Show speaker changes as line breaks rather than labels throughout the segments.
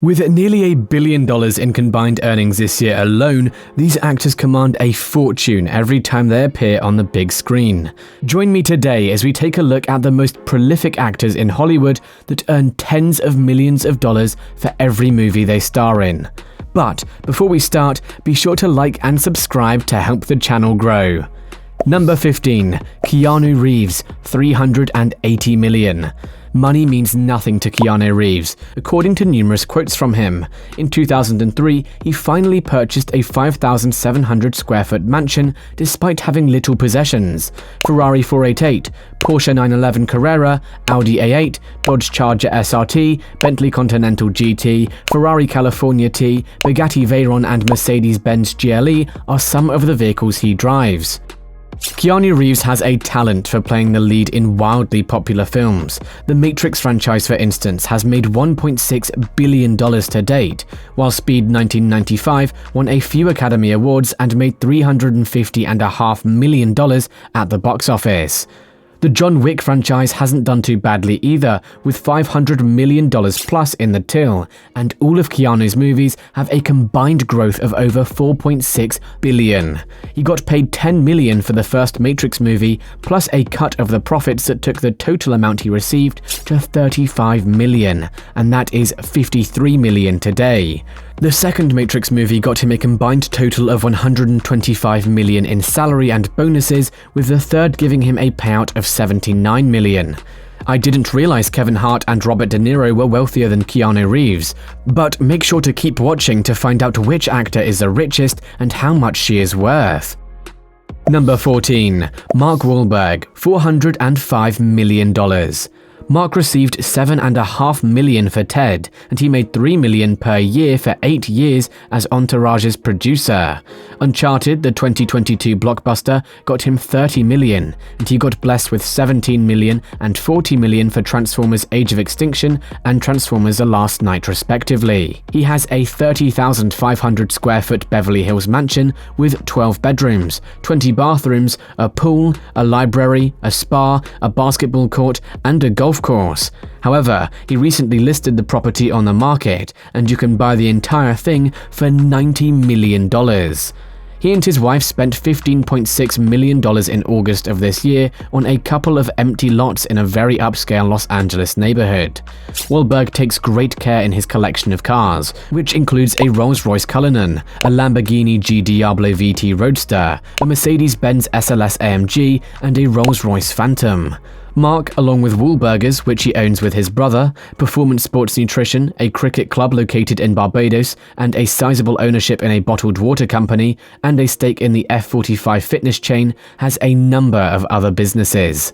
With nearly $1 billion in combined earnings this year alone, these actors command a fortune every time they appear on the big screen. Join me today as we take a look at the most prolific actors in Hollywood that earn tens of millions of dollars for every movie they star in. But before we start, be sure to like and subscribe to help the channel grow. Number 15. Keanu Reeves, $380 million. Money means nothing to Keanu Reeves, according to numerous quotes from him. In 2003, he finally purchased a 5,700 square foot mansion despite having little possessions. Ferrari 488, Porsche 911 Carrera, Audi A8, Dodge Charger SRT, Bentley Continental GT, Ferrari California T, Bugatti Veyron and Mercedes-Benz GLE are some of the vehicles he drives. Keanu Reeves has a talent for playing the lead in wildly popular films. The Matrix franchise, for instance, has made $1.6 billion to date, while Speed 1995 won a few Academy Awards and made $350.5 million at the box office. The John Wick franchise hasn't done too badly either, with $500 million plus in the till, and all of Keanu's movies have a combined growth of over $4.6 billion. He got paid $10 million for the first Matrix movie, plus a cut of the profits that took the total amount he received to $35 million, and that is $53 million today. The second Matrix movie got him a combined total of $125 million in salary and bonuses, with the third giving him a payout of $79 million. I didn't realize Kevin Hart and Robert De Niro were wealthier than Keanu Reeves, but make sure to keep watching to find out which actor is the richest and how much she is worth. Number 14. Mark Wahlberg, $405 million. Mark received $7.5 million for Ted, and he made $3 million per year for 8 years as Entourage's producer. Uncharted, the 2022 blockbuster, got him $30 million, and he got blessed with $17 million and $40 million for Transformers Age of Extinction and Transformers The Last Night respectively. He has a 30,500 square foot Beverly Hills mansion with 12 bedrooms, 20 bathrooms, a pool, a library, a spa, a basketball court, and a golf course. However, he recently listed the property on the market, and you can buy the entire thing for $90 million. He and his wife spent $15.6 million in August of this year on a couple of empty lots in a very upscale Los Angeles neighborhood. Wahlberg takes great care in his collection of cars, which includes a Rolls-Royce Cullinan, a Lamborghini G Diablo VT Roadster, a Mercedes-Benz SLS AMG, and a Rolls-Royce Phantom. Mark, along with Wahlburgers, which he owns with his brother, Performance Sports Nutrition, a cricket club located in Barbados, and a sizable ownership in a bottled water company, and a stake in the F45 fitness chain, has a number of other businesses.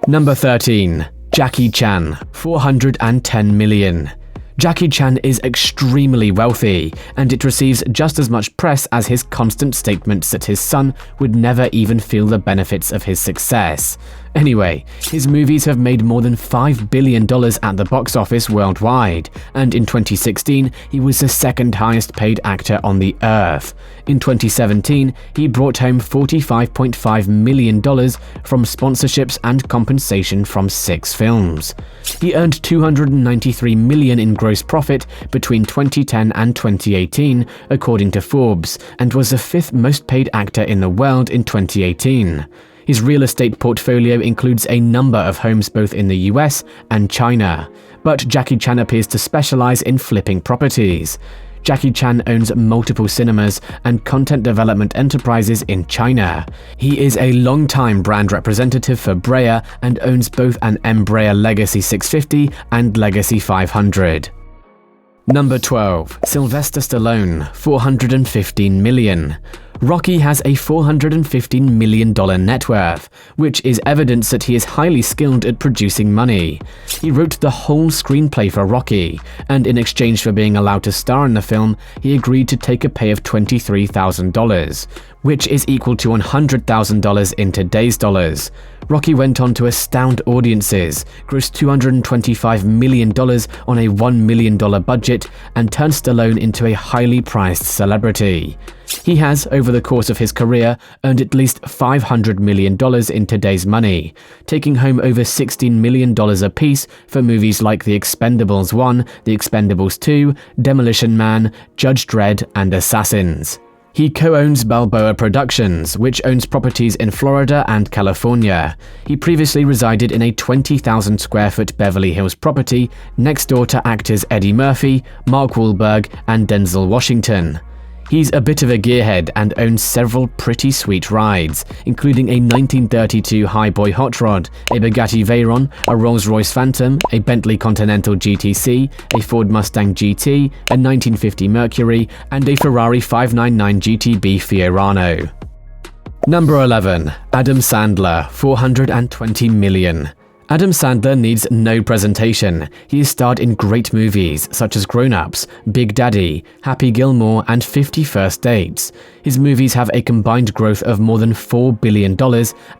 Number 13. Jackie Chan, $410 million. Jackie Chan is extremely wealthy, and it receives just as much press as his constant statements that his son would never even feel the benefits of his success. Anyway, his movies have made more than $5 billion at the box office worldwide, and in 2016, he was the second highest paid actor on the earth. In 2017, he brought home $45.5 million from sponsorships and compensation from 6 films. He earned $293 million in gross profit between 2010 and 2018, according to Forbes, and was the 5th most paid actor in the world in 2018. His real estate portfolio includes a number of homes both in the US and China, but Jackie Chan appears to specialize in flipping properties. Jackie Chan owns multiple cinemas and content development enterprises in China. He is a long-time brand representative for Breyer and owns both an Embraer Legacy 650 and Legacy 500. Number 12. Sylvester Stallone, $415 million. Rocky has a $415 million net worth, which is evidence that he is highly skilled at producing money. He wrote the whole screenplay for Rocky, and in exchange for being allowed to star in the film, he agreed to take a pay of $23,000, which is equal to $100,000 in today's dollars. Rocky went on to astound audiences, grossed $225 million on a $1 million budget, and turned Stallone into a highly prized celebrity. He has, over the course of his career, earned at least $500 million in today's money, taking home over $16 million apiece for movies like The Expendables 1, The Expendables 2, Demolition Man, Judge Dredd, and Assassins. He co-owns Balboa Productions, which owns properties in Florida and California. He previously resided in a 20,000 square foot Beverly Hills property next door to actors Eddie Murphy, Mark Wahlberg, and Denzel Washington. He's a bit of a gearhead and owns several pretty sweet rides, including a 1932 Highboy Hot Rod, a Bugatti Veyron, a Rolls-Royce Phantom, a Bentley Continental GTC, a Ford Mustang GT, a 1950 Mercury, and a Ferrari 599 GTB Fiorano. Number 11. Adam Sandler, $420 million. Adam Sandler needs no presentation. He has starred in great movies such as Grown Ups, Big Daddy, Happy Gilmore, and 50 First Dates. His movies have a combined growth of more than $4 billion,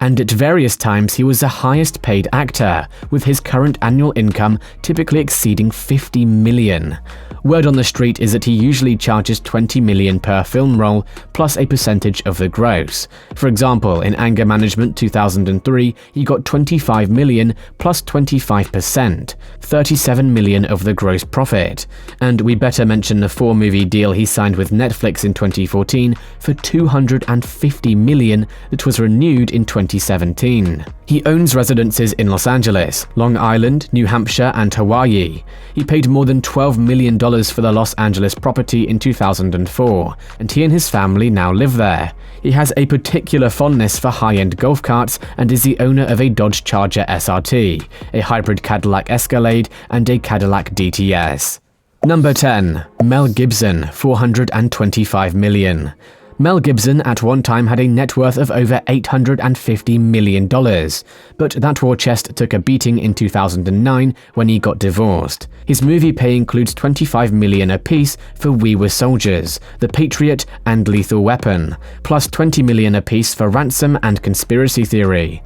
and at various times he was the highest paid actor, with his current annual income typically exceeding $50 million. Word on the street is that he usually charges $20 million per film role, plus a percentage of the gross. For example, in Anger Management 2003, he got $25 million plus 25%, $37 million of the gross profit. And we better mention the 4-movie deal he signed with Netflix in 2014 for $250 million that was renewed in 2017. He owns residences in Los Angeles, Long Island, New Hampshire, and Hawaii. He paid more than $12 million for the Los Angeles property in 2004, and he and his family now live there. He has a particular fondness for high-end golf carts and is the owner of a Dodge Charger SRT, a hybrid Cadillac Escalade, and a Cadillac DTS. Number 10. Mel Gibson, $425 million. Mel Gibson at one time had a net worth of over $850 million, but that war chest took a beating in 2009 when he got divorced. His movie pay includes $25 million apiece for We Were Soldiers, The Patriot, and Lethal Weapon, plus $20 million apiece for Ransom and Conspiracy Theory.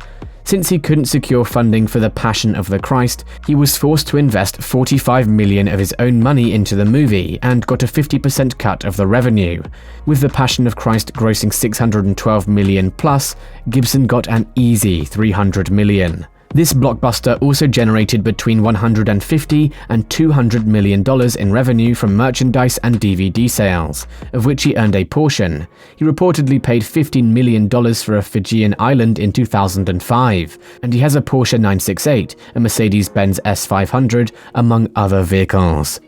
Since he couldn't secure funding for The Passion of the Christ, he was forced to invest $45 million of his own money into the movie and got a 50% cut of the revenue. With The Passion of Christ grossing $612 million plus, Gibson got an easy $300 million. This blockbuster also generated between $150 and $200 million in revenue from merchandise and DVD sales, of which he earned a portion. He reportedly paid $15 million for a Fijian island in 2005, and he has a Porsche 968, a Mercedes-Benz S500, among other vehicles.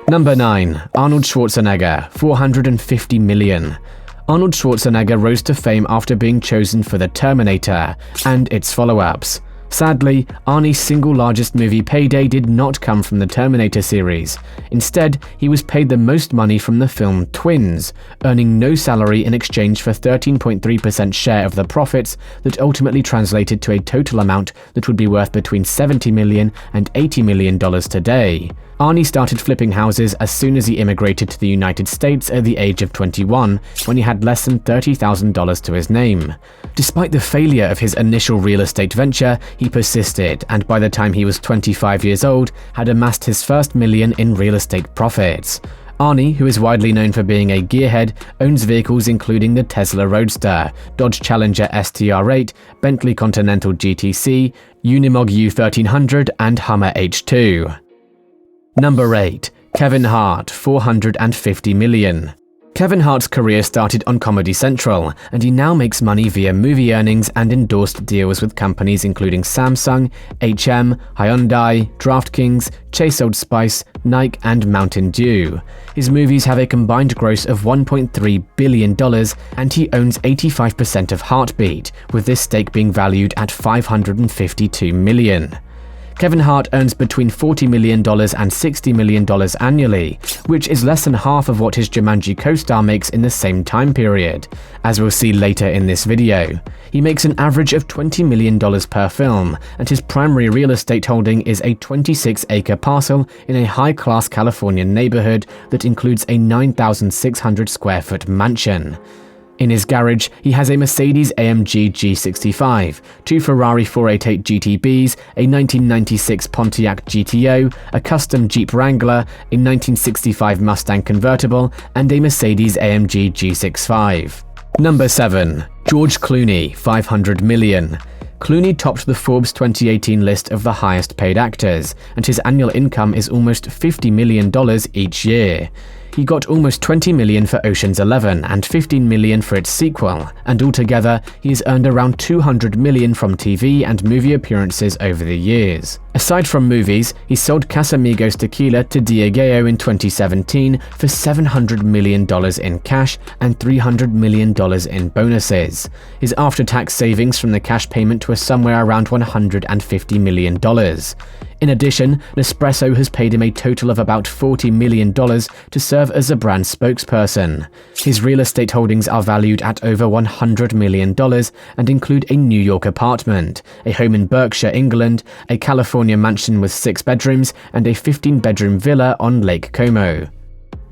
Number 9. Arnold Schwarzenegger, $450 million. Arnold Schwarzenegger rose to fame after being chosen for The Terminator and its follow-ups. Sadly, Arnie's single largest movie payday did not come from the Terminator series. Instead, he was paid the most money from the film Twins, earning no salary in exchange for 13.3% share of the profits that ultimately translated to a total amount that would be worth between $70 million and $80 million today. Arnie started flipping houses as soon as he immigrated to the United States at the age of 21, when he had less than $30,000 to his name. Despite the failure of his initial real estate venture, he persisted, and by the time he was 25 years old, had amassed his first million in real estate profits. Arnie, who is widely known for being a gearhead, owns vehicles including the Tesla Roadster, Dodge Challenger STR8, Bentley Continental GTC, Unimog U1300, and Hummer H2. Number 8. Kevin Hart, $450 million. Kevin Hart's career started on Comedy Central, and he now makes money via movie earnings and endorsed deals with companies including Samsung, HM, Hyundai, DraftKings, Chase Old Spice, Nike, and Mountain Dew. His movies have a combined gross of $1.3 billion, and he owns 85% of Heartbeat, with this stake being valued at $552 million. Kevin Hart earns between $40 million and $60 million annually, which is less than half of what his Jumanji co-star makes in the same time period, as we'll see later in this video. He makes an average of $20 million per film, and his primary real estate holding is a 26-acre parcel in a high-class Californian neighborhood that includes a 9,600 square foot mansion. In his garage, he has a Mercedes-AMG G65, two Ferrari 488 GTBs, a 1996 Pontiac GTO, a custom Jeep Wrangler, a 1965 Mustang convertible, and a Mercedes-AMG G65. Number 7. George Clooney, $500 million. Clooney topped the Forbes 2018 list of the highest paid actors, and his annual income is almost $50 million each year. He got almost $20 million for Ocean's 11 and $15 million for its sequel, and altogether, he has earned around $200 million from TV and movie appearances over the years. Aside from movies, he sold Casamigos Tequila to Diageo in 2017 for $700 million in cash and $300 million in bonuses. His after-tax savings from the cash payment were somewhere around $150 million. In addition, Nespresso has paid him a total of about $40 million to serve as a brand spokesperson. His real estate holdings are valued at over $100 million and include a New York apartment, a home in Berkshire, England, a California mansion with 6 bedrooms, and a 15-bedroom villa on Lake Como.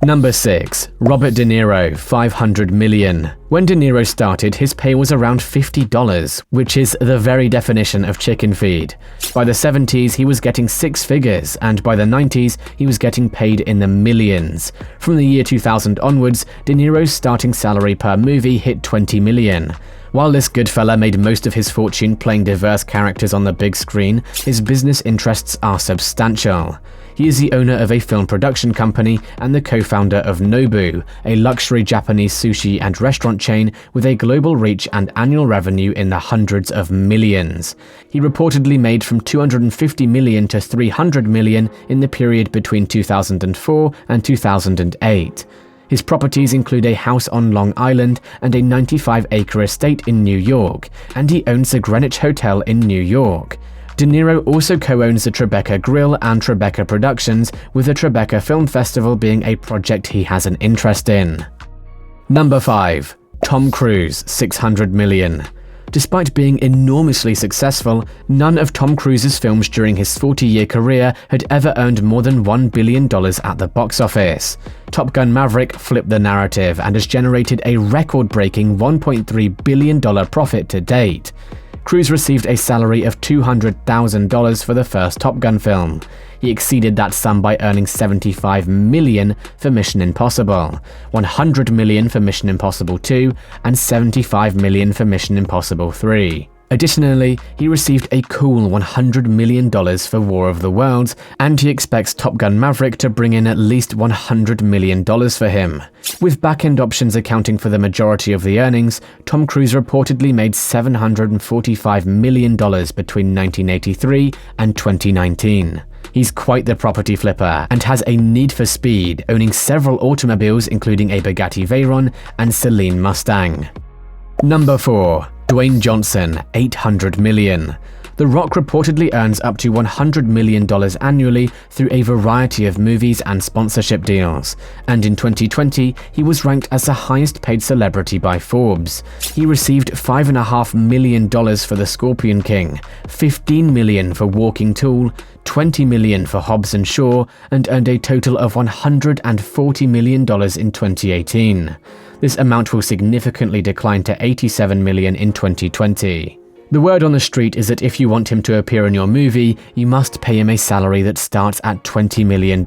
Number 6. Robert De Niro, $500 million. When De Niro started, his pay was around $50, which is the very definition of chicken feed. By the 70s, he was getting 6 figures, and by the 90s, he was getting paid in the millions. From the year 2000 onwards, De Niro's starting salary per movie hit $20 million. While this good fella made most of his fortune playing diverse characters on the big screen, his business interests are substantial. He is the owner of a film production company and the co-founder of Nobu, a luxury Japanese sushi and restaurant chain with a global reach and annual revenue in the hundreds of millions. He reportedly made from $250 million to $300 million in the period between 2004 and 2008. His properties include a house on Long Island and a 95-acre estate in New York, and he owns the Greenwich Hotel in New York. De Niro also co-owns the Tribeca Grill and Tribeca Productions, with the Tribeca Film Festival being a project he has an interest in. Number 5. Tom Cruise, $600 million. Despite being enormously successful, none of Tom Cruise's films during his 40-year career had ever earned more than $1 billion at the box office. Top Gun Maverick flipped the narrative and has generated a record-breaking $1.3 billion profit to date. Cruise received a salary of $200,000 for the first Top Gun film. He exceeded that sum by earning $75 million for Mission Impossible, $100 million for Mission Impossible 2, and $75 million for Mission Impossible 3. Additionally, he received a cool $100 million for War of the Worlds, and he expects Top Gun Maverick to bring in at least $100 million for him. With back-end options accounting for the majority of the earnings, Tom Cruise reportedly made $745 million between 1983 and 2019. He's quite the property flipper and has a need for speed, owning several automobiles including a Bugatti Veyron and Celine Mustang. Number 4. Dwayne Johnson, $800 million. The Rock reportedly earns up to $100 million annually through a variety of movies and sponsorship deals, and in 2020, he was ranked as the highest paid celebrity by Forbes. He received $5.5 million for The Scorpion King, $15 million for Walking Tall, $20 million for Hobbs & Shaw, and earned a total of $140 million in 2018. This amount will significantly decline to $87 million in 2020. The word on the street is that if you want him to appear in your movie, you must pay him a salary that starts at $20 million,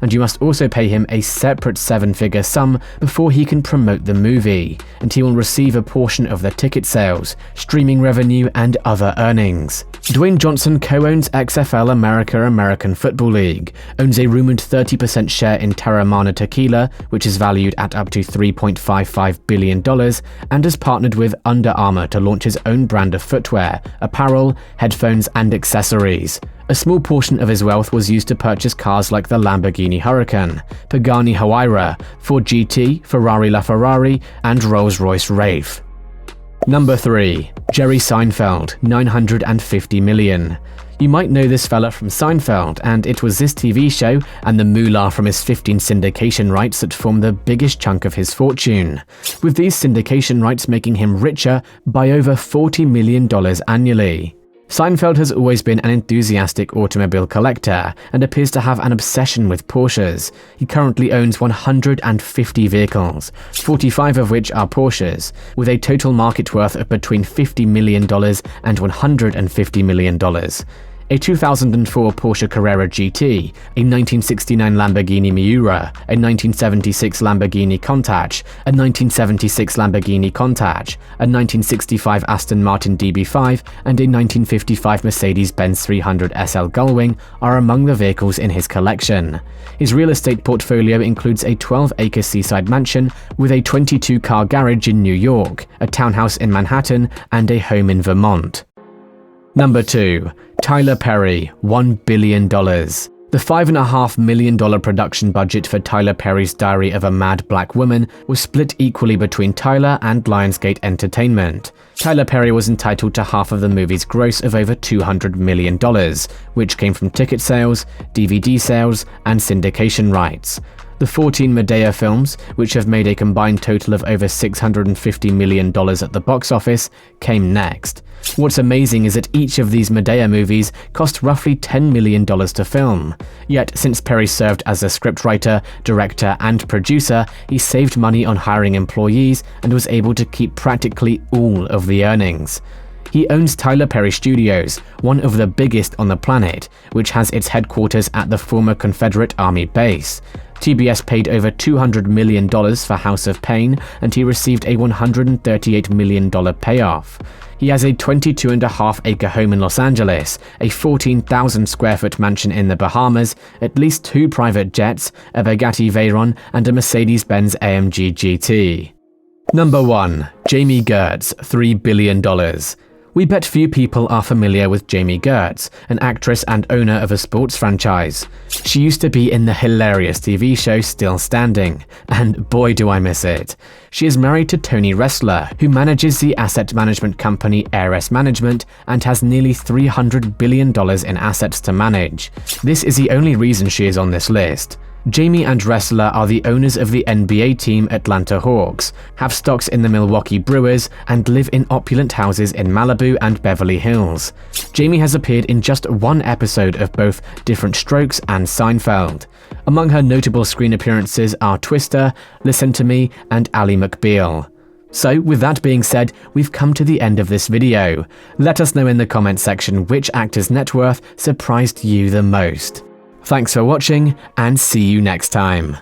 and you must also pay him a separate 7-figure sum before he can promote the movie, and he will receive a portion of the ticket sales, streaming revenue, and other earnings. Dwayne Johnson co-owns XFL American Football League, owns a rumored 30% share in Terramana Tequila, which is valued at up to $3.55 billion, and has partnered with Under Armour to launch his own brand of footwear, apparel, headphones, and accessories. A small portion of his wealth was used to purchase cars like the Lamborghini Huracan, Pagani Huayra, Ford GT, Ferrari LaFerrari, and Rolls-Royce Wraith. Number 3. Jerry Seinfeld, $950 million. You might know this fella from Seinfeld, and it was this TV show and the moolah from his 15 syndication rights that formed the biggest chunk of his fortune, with these syndication rights making him richer by over $40 million annually. Seinfeld has always been an enthusiastic automobile collector and appears to have an obsession with Porsches. He currently owns 150 vehicles, 45 of which are Porsches, with a total market worth of between $50 million and $150 million. A 2004 Porsche Carrera GT, a 1969 Lamborghini Miura, a 1976 Lamborghini Countach, a 1976 Lamborghini Countach, a 1965 Aston Martin DB5, and a 1955 Mercedes-Benz 300 SL Gullwing are among the vehicles in his collection. His real estate portfolio includes a 12-acre seaside mansion with a 22-car garage in New York, a townhouse in Manhattan, and a home in Vermont. Number 2. Tyler Perry, $1 billion. The $5.5 million production budget for Tyler Perry's Diary of a Mad Black Woman was split equally between Tyler and Lionsgate Entertainment. Tyler Perry was entitled to half of the movie's gross of over $200 million, which came from ticket sales, DVD sales, and syndication rights. The 14 Madea films, which have made a combined total of over $650 million at the box office, came next. What's amazing is that each of these Madea movies cost roughly $10 million to film. Yet, since Perry served as a scriptwriter, director, and producer, he saved money on hiring employees and was able to keep practically all of the earnings. He owns Tyler Perry Studios, one of the biggest on the planet, which has its headquarters at the former Confederate Army base. TBS paid over $200 million for House of Pain, and he received a $138 million payoff. He has a 22.5-acre home in Los Angeles, a 14,000 square foot mansion in the Bahamas, at least 2 private jets, a Bugatti Veyron, and a Mercedes-Benz AMG GT. Number 1. Jami Gertz, $3 billion. We bet few people are familiar with Jami Gertz, an actress and owner of a sports franchise. She used to be in the hilarious TV show Still Standing, and boy do I miss it. She is married to Tony Ressler, who manages the asset management company Heiress Management and has nearly $300 billion in assets to manage. This is the only reason she is on this list. Jami and Ressler are the owners of the NBA team Atlanta Hawks, have stocks in the Milwaukee Brewers, and live in opulent houses in Malibu and Beverly Hills. Jami has appeared in just one episode of both Different Strokes and Seinfeld. Among her notable screen appearances are Twister, Listen to Me, and Ally McBeal. So, with that being said, we've come to the end of this video. Let us know in the comment section which actor's net worth surprised you the most. Thanks for watching, and see you next time.